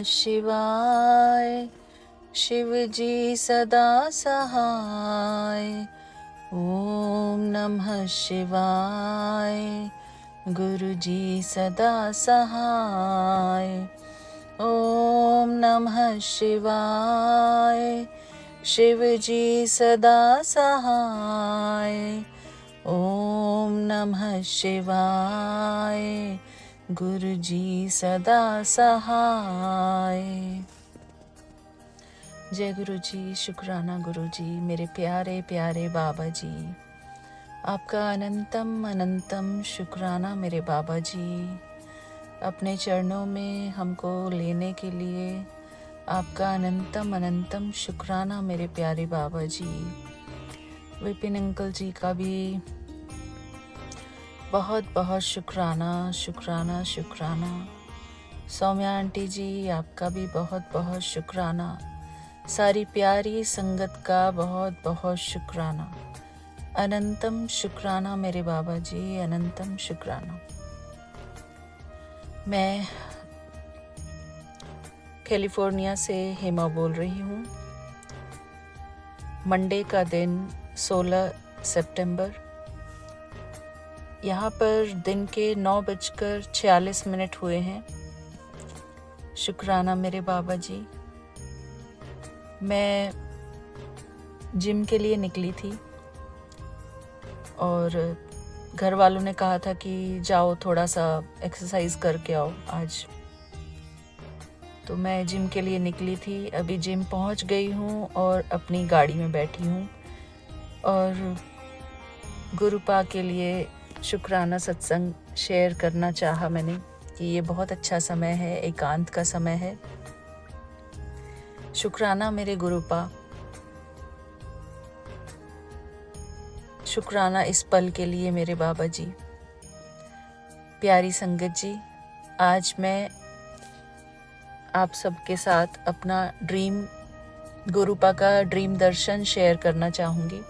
शिवाय। शिव जी सदा सहाय। ओम नमः शिवाय। गुरु जी सदा सहाय। ओम नमः शिवाय। शिव जी सदा सहाय। ओम नमः शिवाय। गुरु जी सदा सहाय। जय गुरु जी। शुक्राना गुरु जी, मेरे प्यारे प्यारे बाबा जी। आपका अनंतम अनंतम शुक्राना मेरे बाबा जी। अपने चरणों में हमको लेने के लिए आपका अनंतम अनंतम शुक्राना मेरे प्यारे बाबा जी। विपिन अंकल जी का भी बहुत बहुत शुक्राना शुक्राना शुक्राना। सौम्या आंटी जी, आपका भी बहुत बहुत शुक्राना। सारी प्यारी संगत का बहुत बहुत शुक्राना। अनंतम शुक्राना मेरे बाबा जी, अनंतम शुक्राना। मैं कैलिफोर्निया से हेमा बोल रही हूँ। मंडे का दिन 16 सितंबर। यहाँ पर दिन के 9:46 हुए हैं। शुक्राना मेरे बाबा जी। मैं जिम के लिए निकली थी और घर वालों ने कहा था कि जाओ थोड़ा सा एक्सरसाइज करके आओ आज। तो मैं जिम के लिए निकली थी। अभी जिम पहुंच गई हूँ और अपनी गाड़ी में बैठी हूँ और गुरुपा के लिए शुक्राना सत्संग शेयर करना चाहा मैंने कि ये बहुत अच्छा समय है, एकांत का समय है। शुक्राना मेरे गुरुपा। शुक्राना इस पल के लिए मेरे बाबा जी। प्यारी संगत जी, आज मैं आप सबके साथ अपना गुरुपा का ड्रीम दर्शन शेयर करना चाहूँगी,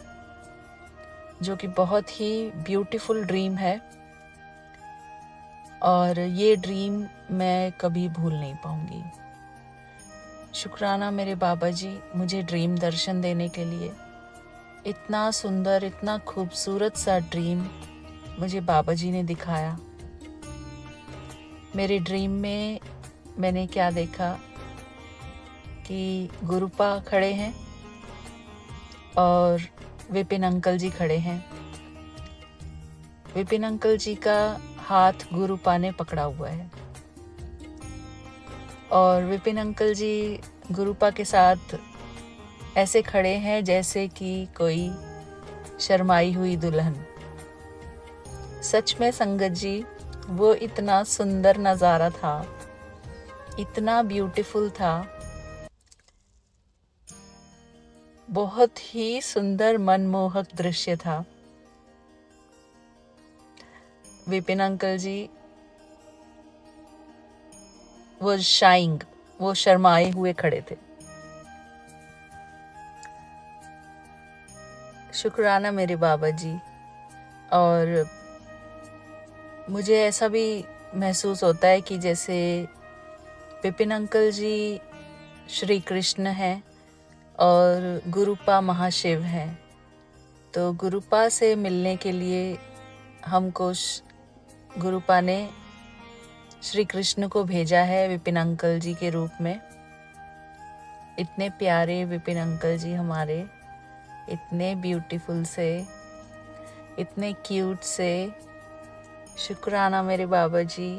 जो कि बहुत ही ब्यूटीफुल ड्रीम है और ये ड्रीम मैं कभी भूल नहीं पाऊँगी। शुक्राना मेरे बाबा जी, मुझे ड्रीम दर्शन देने के लिए। इतना सुंदर, इतना खूबसूरत सा ड्रीम मुझे बाबा जी ने दिखाया। मेरे ड्रीम में मैंने क्या देखा कि गुरुपा खड़े हैं और विपिन अंकल जी खड़े हैं। विपिन अंकल जी का हाथ गुरुपा ने पकड़ा हुआ है और विपिन अंकल जी गुरुपा के साथ ऐसे खड़े हैं जैसे कि कोई शर्माई हुई दुल्हन। सच में संगत जी, वो इतना सुंदर नज़ारा था, इतना ब्यूटीफुल था, बहुत ही सुंदर मनमोहक दृश्य था। विपिन अंकल जी वो शर्माए हुए खड़े थे। शुक्राना मेरे बाबा जी। और मुझे ऐसा भी महसूस होता है कि जैसे विपिन अंकल जी श्री कृष्ण हैं और गुरुपा महाशिव हैं। तो गुरुपा से मिलने के लिए हमको गुरुपा ने श्री कृष्ण को भेजा है विपिन अंकल जी के रूप में। इतने प्यारे विपिन अंकल जी हमारे, इतने ब्यूटीफुल से, इतने क्यूट से। शुक्राना मेरे बाबा जी।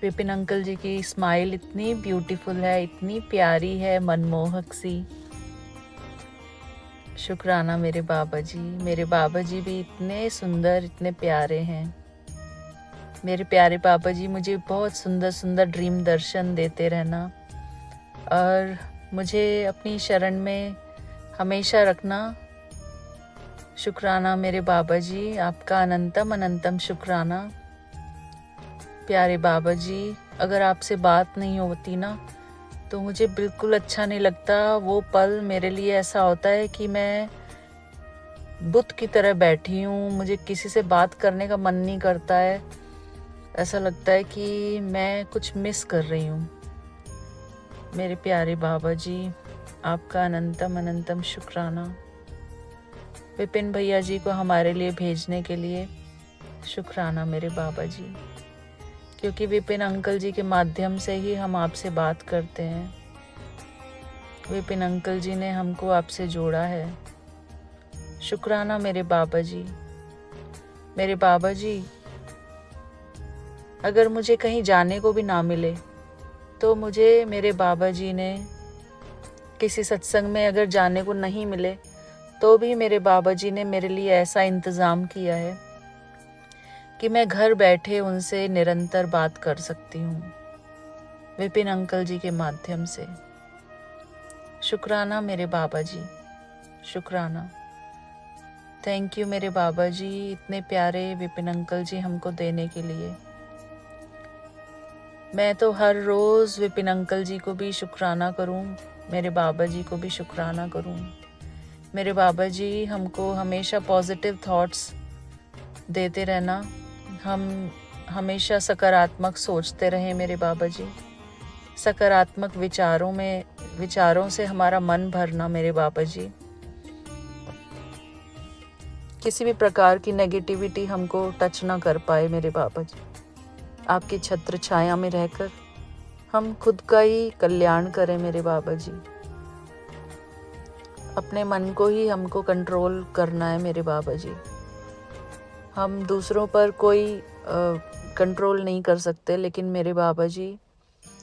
विपिन अंकल जी की स्माइल इतनी ब्यूटीफुल है, इतनी प्यारी है, मनमोहक सी। शुक्राना मेरे बाबा जी। मेरे बाबा जी भी इतने सुंदर, इतने प्यारे हैं। मेरे प्यारे बाबा जी मुझे बहुत सुंदर सुंदर ड्रीम दर्शन देते रहना और मुझे अपनी शरण में हमेशा रखना। शुक्राना मेरे बाबा जी, आपका अनंतम अनंतम शुक्राना। प्यारे बाबा जी, अगर आपसे बात नहीं होती ना तो मुझे बिल्कुल अच्छा नहीं लगता। वो पल मेरे लिए ऐसा होता है कि मैं बुत की तरह बैठी हूँ, मुझे किसी से बात करने का मन नहीं करता है। ऐसा लगता है कि मैं कुछ मिस कर रही हूँ। मेरे प्यारे बाबा जी, आपका अनंतम अनंतम शुक्राना। विपिन भैया जी को हमारे लिए भेजने के लिए शुक्राना मेरे बाबा जी, क्योंकि विपिन अंकल जी के माध्यम से ही हम आपसे बात करते हैं। विपिन अंकल जी ने हमको आपसे जोड़ा है। शुक्राना मेरे बाबा जी। मेरे बाबा जी, अगर मुझे कहीं जाने को भी ना मिले तो मुझे मेरे बाबा जी ने, किसी सत्संग में अगर जाने को नहीं मिले तो भी मेरे बाबा जी ने मेरे लिए ऐसा इंतज़ाम किया है कि मैं घर बैठे उनसे निरंतर बात कर सकती हूँ, विपिन अंकल जी के माध्यम से। शुक्राना मेरे बाबा जी, शुक्राना। थैंक यू मेरे बाबा जी, इतने प्यारे विपिन अंकल जी हमको देने के लिए। मैं तो हर रोज़ विपिन अंकल जी को भी शुक्राना करूं, मेरे बाबा जी को भी शुक्राना करूं। मेरे बाबा जी हमको हमेशा पॉजिटिव थॉट्स देते रहना, हम हमेशा सकारात्मक सोचते रहें मेरे बाबा जी। सकारात्मक विचारों से हमारा मन भरना मेरे बाबा जी। किसी भी प्रकार की नेगेटिविटी हमको टच ना कर पाए मेरे बाबा जी। आपकी छत्र छाया में रहकर हम खुद का ही कल्याण करें मेरे बाबा जी। अपने मन को ही हमको कंट्रोल करना है मेरे बाबा जी। हम दूसरों पर कोई कंट्रोल नहीं कर सकते, लेकिन मेरे बाबा जी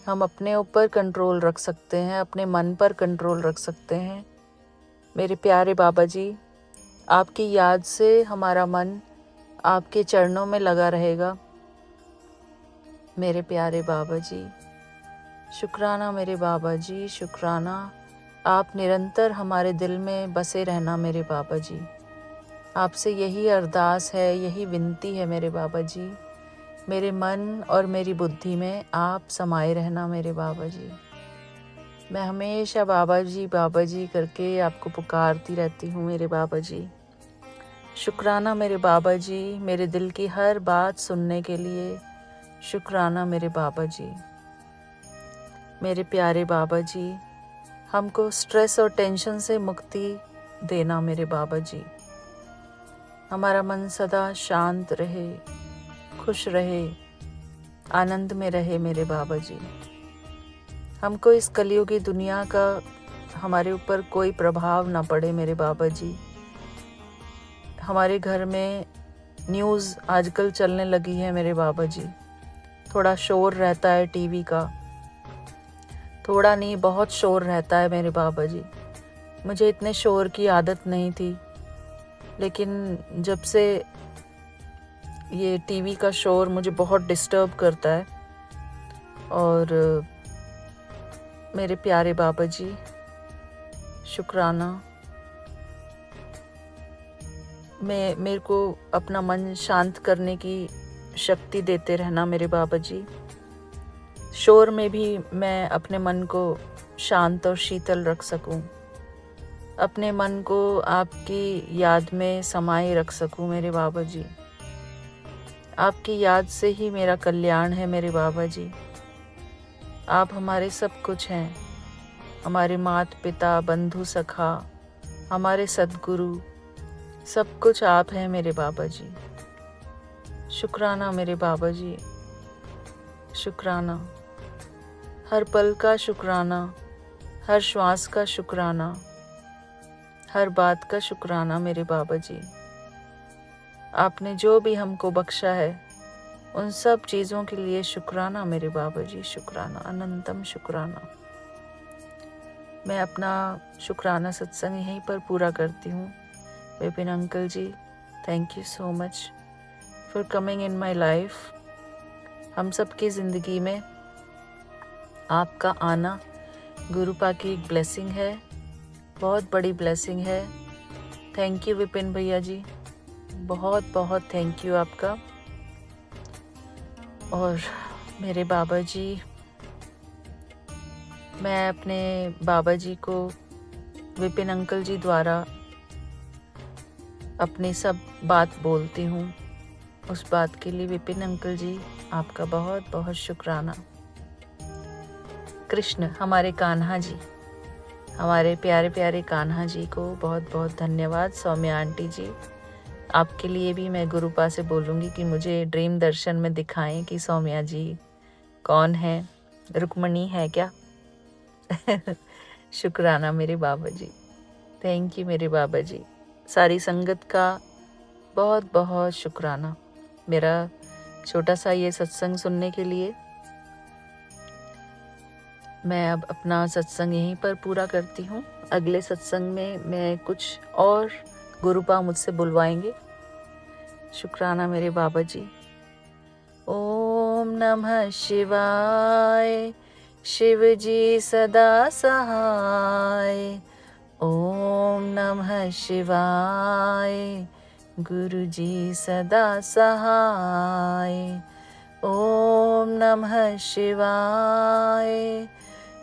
हम अपने ऊपर कंट्रोल रख सकते हैं, अपने मन पर कंट्रोल रख सकते हैं। मेरे प्यारे बाबा जी, आपकी याद से हमारा मन आपके चरणों में लगा रहेगा मेरे प्यारे बाबा जी। शुक्राना मेरे बाबा जी, शुक्राना। आप निरंतर हमारे दिल में बसे रहना मेरे बाबा जी। आपसे यही अरदास है, यही विनती है मेरे बाबा जी। मेरे मन और मेरी बुद्धि में आप समाये रहना मेरे बाबा जी। मैं हमेशा बाबा जी करके आपको पुकारती रहती हूँ मेरे बाबा जी। शुक्राना मेरे बाबा जी, मेरे दिल की हर बात सुनने के लिए। शुक्राना मेरे बाबा जी। मेरे प्यारे बाबा जी, हमको स्ट्रेस और टेंशन से मुक्ति देना मेरे बाबा जी। हमारा मन सदा शांत रहे, खुश रहे, आनंद में रहे मेरे बाबा जी। हमको इस कलयुगी दुनिया का हमारे ऊपर कोई प्रभाव ना पड़े मेरे बाबा जी। हमारे घर में न्यूज़ आजकल चलने लगी है मेरे बाबा जी। थोड़ा शोर रहता है टीवी का, थोड़ा नहीं बहुत शोर रहता है मेरे बाबा जी। मुझे इतने शोर की आदत नहीं थी, लेकिन जब से ये टीवी का शोर मुझे बहुत डिस्टर्ब करता है। और मेरे प्यारे बाबा जी, शुक्राना। मेरे को अपना मन शांत करने की शक्ति देते रहना मेरे बाबा जी। शोर में भी मैं अपने मन को शांत और शीतल रख सकूं, अपने मन को आपकी याद में समाये रख सकूं मेरे बाबा जी। आपकी याद से ही मेरा कल्याण है मेरे बाबा जी। आप हमारे सब कुछ हैं, हमारे माता पिता, बंधु सखा, हमारे सद्गुरु, सब कुछ आप हैं मेरे बाबा जी। शुक्राना मेरे बाबा जी, शुक्राना। हर पल का शुक्राना, हर श्वास का शुक्राना, हर बात का शुक्राना मेरे बाबा जी। आपने जो भी हमको बख्शा है उन सब चीज़ों के लिए शुक्राना मेरे बाबा जी, शुक्राना, अनंतम शुक्राना। मैं अपना शुक्राना सत्संग यहीं पर पूरा करती हूँ। Vipin uncle ji, thank you so much for coming in my life. हम सबकी ज़िंदगी में आपका आना गुरुपा की एक ब्लेसिंग है, बहुत बड़ी ब्लेसिंग है। थैंक यू विपिन भैया जी, बहुत बहुत थैंक यू आपका। और मेरे बाबा जी, मैं अपने बाबा जी को विपिन अंकल जी द्वारा अपनी सब बात बोलती हूँ। उस बात के लिए विपिन अंकल जी आपका बहुत बहुत शुक्राना। कृष्ण हमारे कान्हा जी, हमारे प्यारे प्यारे कान्हा जी को बहुत बहुत धन्यवाद। सौम्या आंटी जी, आपके लिए भी मैं गुरुपा से बोलूँगी कि मुझे ड्रीम दर्शन में दिखाएं कि सौम्या जी कौन है, रुक्मणी है क्या? शुक्राना मेरे बाबा जी, थैंक यू मेरे बाबा जी। सारी संगत का बहुत बहुत शुक्राना मेरा छोटा सा ये सत्संग सुनने के लिए। मैं अब अपना सत्संग यहीं पर पूरा करती हूँ। अगले सत्संग में मैं कुछ और गुरुपा मुझसे बुलवाएंगे। शुक्राना मेरे बाबा जी। ओम नमः शिवाय, शिव जी सदा सहाय। ओम नमः शिवाय, गुरु जी सदा सहाय। ओम नमः शिवाय,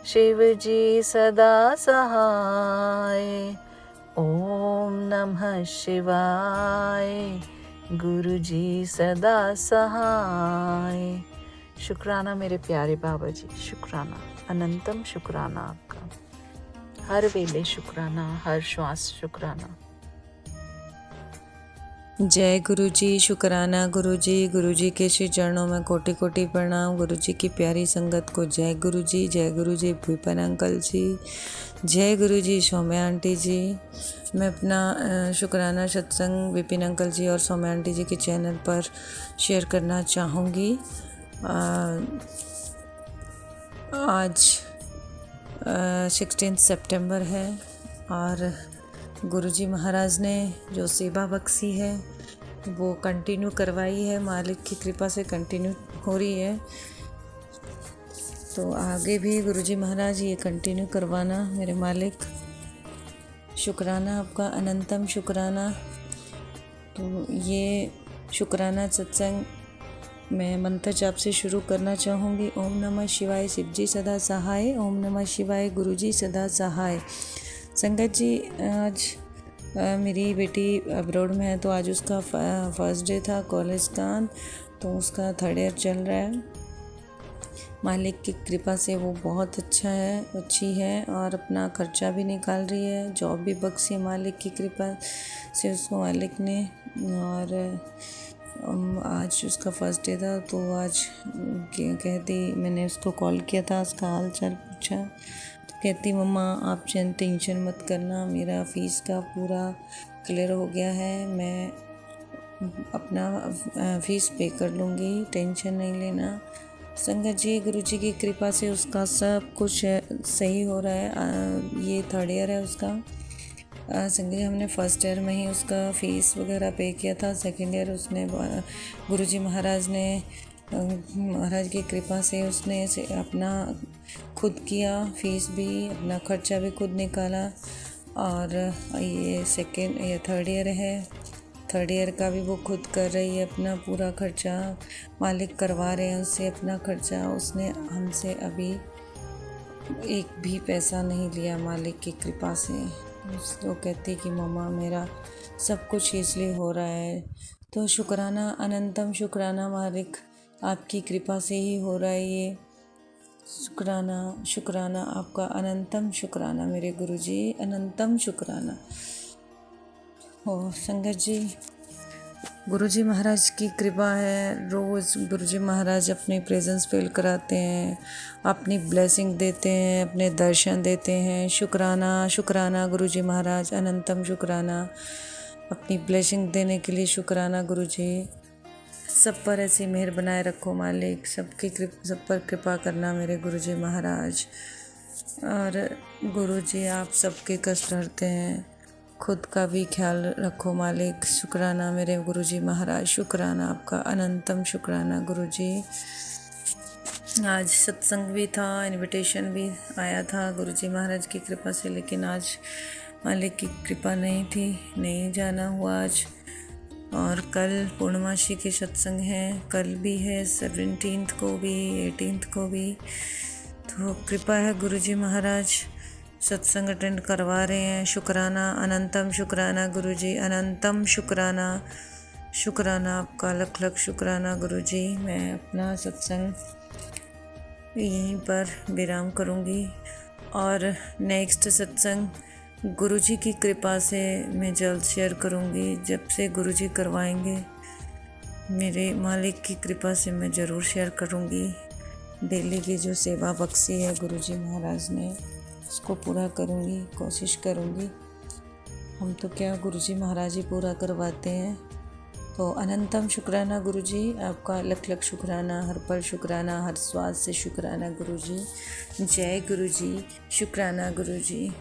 शिव जी सदा सहाय। ओम नमः शिवाय, गुरु जी सदा सहाय। शुक्राना मेरे प्यारे बाबा जी, शुक्राना, अनंतम शुक्राना आपका। हर वेले शुक्राना, हर श्वास शुक्राना। जय गुरु जी, शुक्राना गुरु जी के श्री चरणों में कोटि कोटि प्रणाम। गुरु जी की प्यारी संगत को जय गुरु जी, विपिन अंकल जी, जय गुरु जी, सौम्या आंटी जी। मैं अपना शुक्राना सत्संग विपिन अंकल जी और सौम्या आंटी जी के चैनल पर शेयर करना चाहूँगी। आज 16 सितंबर है और गुरुजी महाराज ने जो सेवा बख्शी है वो कंटिन्यू करवाई है, मालिक की कृपा से कंटिन्यू हो रही है। तो आगे भी गुरुजी महाराज ये कंटिन्यू करवाना मेरे मालिक। शुक्राना आपका, अनंतम शुक्राना। तो ये शुक्राना सत्संग मैं मंत्र जाप से शुरू करना चाहूँगी। ओम नमः शिवाय, शिव जी सदा सहाय। ओम नमः शिवाय, गुरु जी सदा सहाय। संगत जी, आज मेरी बेटी अब्रॉड में है तो आज उसका फर्स्ट डे था कॉलेज का, तो उसका 3rd ईयर चल रहा है। मालिक की कृपा से वो बहुत अच्छी है और अपना खर्चा भी निकाल रही है, जॉब भी बख्शी मालिक की कृपा से उसको मालिक ने। और आज उसका फर्स्ट डे था तो आज कहती, मैंने उसको कॉल किया था, उसका हाल चाल पूछा तो कहती मम्मा आप टेंशन मत करना, मेरा फ़ीस का पूरा क्लियर हो गया है, मैं अपना फ़ीस पे कर लूँगी, टेंशन नहीं लेना। संगत जी, गुरु जी की कृपा से उसका सब कुछ सही हो रहा है। ये 3rd ईयर है उसका। संगत जी, हमने फर्स्ट ईयर में ही उसका फ़ीस वगैरह पे किया था। 2nd ईयर उसने गुरु जी महाराज की कृपा से उसने अपना खुद किया, फ़ीस भी, अपना खर्चा भी खुद निकाला। और ये 3rd ईयर है, 3rd ईयर का भी वो खुद कर रही है, अपना पूरा खर्चा मालिक करवा रहे हैं उससे अपना खर्चा। उसने हमसे अभी एक भी पैसा नहीं लिया मालिक की कृपा से। उसको कहती कि मम्मा मेरा सब कुछ इसलिए हो रहा है। तो शुक्राना, अनंतम शुक्राना मालिक, आपकी कृपा से ही हो रहा है ये। शुक्राना आपका, अनंतम शुक्राना मेरे गुरुजी, अनंतम शुक्राना। हो संगत जी, गुरुजी महाराज की कृपा है, रोज़ गुरुजी महाराज अपनी प्रेजेंस फील कराते हैं, अपनी ब्लेसिंग देते हैं, अपने दर्शन देते हैं। शुक्राना गुरुजी महाराज, अनंतम शुक्राना। अपनी ब्लेसिंग देने के लिए शुक्राना गुरुजी। सब पर ऐसी मेहर बनाए रखो मालिक, सब पर कृपा करना मेरे गुरुजी महाराज। और गुरुजी आप सबके कष्ट हरते हैं, खुद का भी ख्याल रखो मालिक। शुक्राना मेरे गुरुजी महाराज, शुक्राना आपका, अनंतम शुक्राना गुरुजी। आज सत्संग भी था, इनविटेशन भी आया था गुरुजी महाराज की कृपा से, लेकिन आज मालिक की कृपा नहीं थी, नहीं जाना हुआ आज। और कल पूर्णमासी के सत्संग हैं, कल भी है 17th को भी, 18th को भी। तो कृपा है गुरुजी महाराज सत्संग अटेंड करवा रहे हैं। शुक्राना, अनंतम शुक्राना गुरुजी, अनंतम शुक्राना। शुक्राना, आपका लख लख शुक्राना गुरुजी। मैं अपना सत्संग यहीं पर विराम करूँगी और नेक्स्ट सत्संग गुरुजी की कृपा से मैं जल्द शेयर करूँगी। जब से गुरुजी करवाएंगे, मेरे मालिक की कृपा से मैं ज़रूर शेयर करूँगी। डेली की जो सेवा बख्शी है गुरुजी महाराज ने, उसको पूरा करूँगी, कोशिश करूँगी। हम तो क्या, गुरुजी महाराज ही पूरा करवाते हैं। तो अनंतम शुक्राना गुरुजी, आपका लख लख शुक्राना, हर पल शुक्राना, हर स्वाद से शुक्राना गुरुजी। जय गुरुजी, शुक्राना गुरुजी।